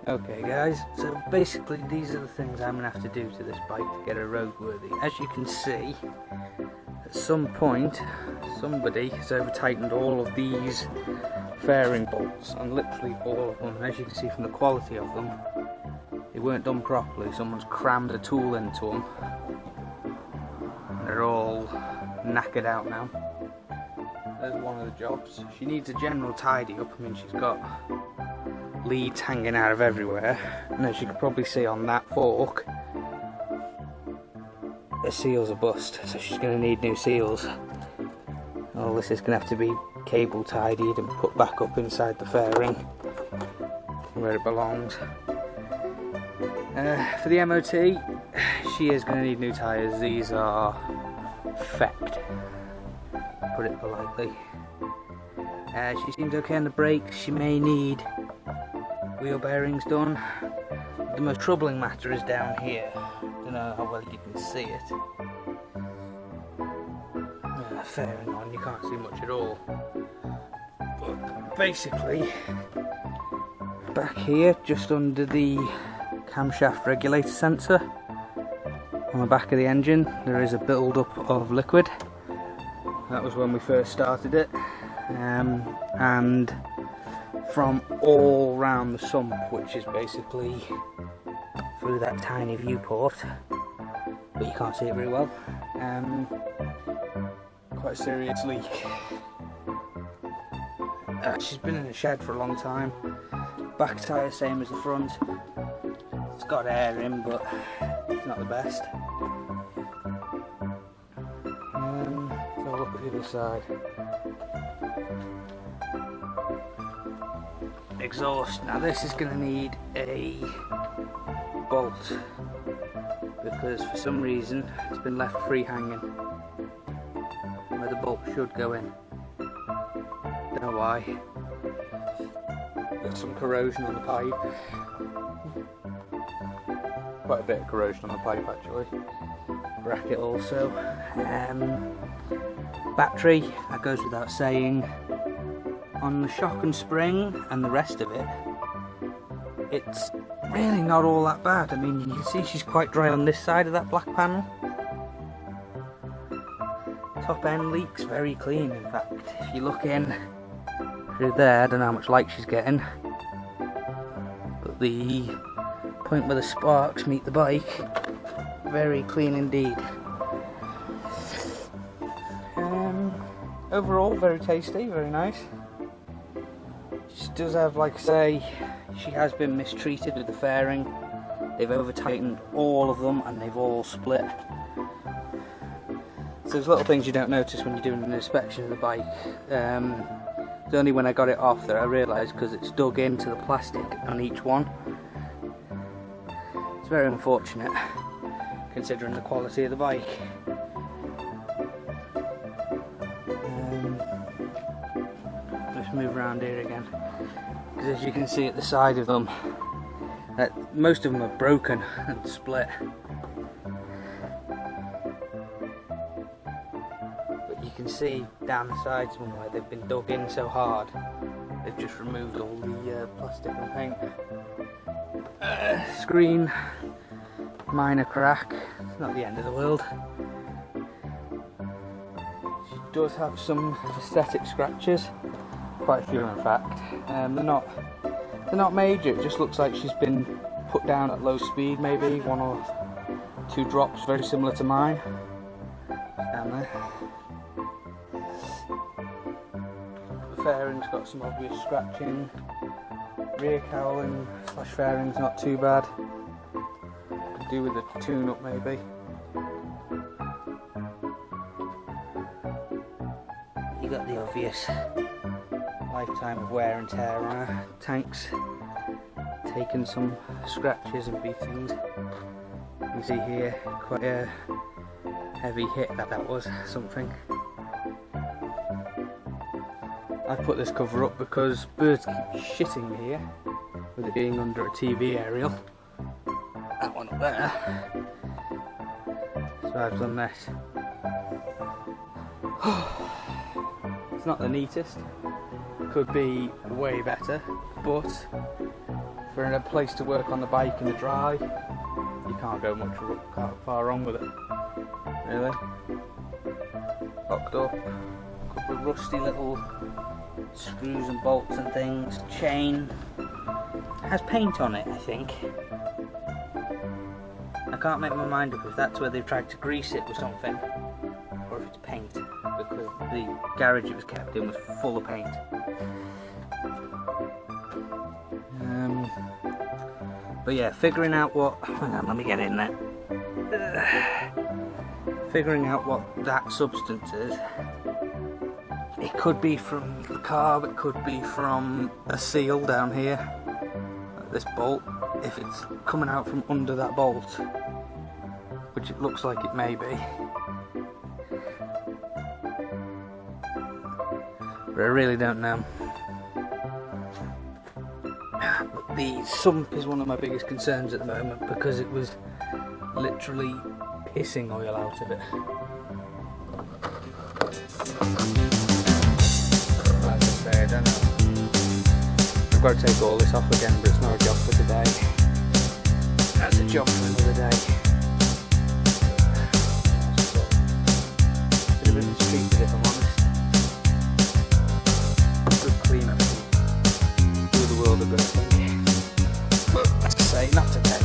Okay guys, so basically these are the things I'm going to have to do to this bike to get it roadworthy. As you can see, at some point somebody has over tightened all of these fairing bolts, and literally all of them. And as you can see from the quality of them, they weren't done properly. Someone's crammed a tool into them. They're all knackered out now. There's one of the jobs. She needs a general tidy up. I mean, she's got leads hanging out of everywhere, and as you can probably see on that fork, the seals are bust, so she's going to need new seals. All this is going to have to be cable tidied and put back up inside the fairing where it belongs. For the MOT, she is going to need new tyres. These are fecked, put it politely. She seems okay on the brakes. She may need wheel bearings done. The most troubling matter is down here. Don't know how well you can see it. Fairing on, you can't see much at all. But basically, back here, just under the camshaft regulator sensor, on the back of the engine, there is a build-up of liquid. That was when we first started it. And from all round the sump, which is basically through that tiny viewport, but you can't see it very well, quite a serious leak. She's been in the shed for a long time. Back tyre same as the front. It's got air in, but it's not the best. So look at the other side. Exhaust. Now this is going to need a bolt, because for some reason it's been left free hanging where the bolt should go in. Don't know why. Got some corrosion on the pipe. Quite a bit of corrosion on the pipe actually. Bracket also. Battery, that goes without saying. on the shock and spring and the rest of it, it's really not all that bad. I mean, you can see she's quite dry on this side of that black panel. Top end leaks very clean. In fact, if you look in through there, I don't know how much light she's getting, but the point where the sparks meet the bike, very clean indeed. Overall, very tasty, very nice. She does have, like I say, she has been mistreated with the fairing. They've over tightened all of them and they've all split. So there's little things you don't notice when you're doing an inspection of the bike. It's only when I got it off that I realised, because it's dug into the plastic on each one. It's very unfortunate considering the quality of the bike. Let's move around here again, because as you can see at the side of them, most of them are broken and split. But you can see down the sides of them where they've been dug in so hard, they've just removed all the plastic and paint. Screen, minor crack, it's not the end of the world. She does have some aesthetic scratches, quite a few in fact. They're not major, it just looks like she's been put down at low speed, maybe 1 or 2 drops, very similar to mine. Down there. The fairing's got some obvious scratching. Rear cowling / fairing's not too bad. Could do with a tune-up maybe. You got the obvious lifetime of wear and tear on her. Tank's taken some scratches and beatings. You can see here quite a heavy hit that was something. I put this cover up because birds keep shitting here, with it being under a TV aerial. That one up there. So I've done this. It's not the neatest, could be way better, but for a place to work on the bike in the dry, you can't go much far wrong with it, really. Locked up, a couple of rusty little screws and bolts and things. Chain has paint on it, I think. I can't make my mind up if that's where they've tried to grease it with something, or if it's paint, because the garage it was kept in was full of paint. But yeah, figuring out what, hang on, let me get in there. Figuring out what that substance is. It could be from the carb, it could be from a seal down here, like this bolt. If it's coming out from under that bolt, which it looks like it may be. But I really don't know. But the sump is one of my biggest concerns at the moment, because it was literally pissing oil out of it. Like I say, I don't know. I've got to take all this off again, but it's not a job for today. That's a job for another day. Bit of a mistreated, if I'm honest. Good clean up. Do the world a good, I think. But, as I say, not today.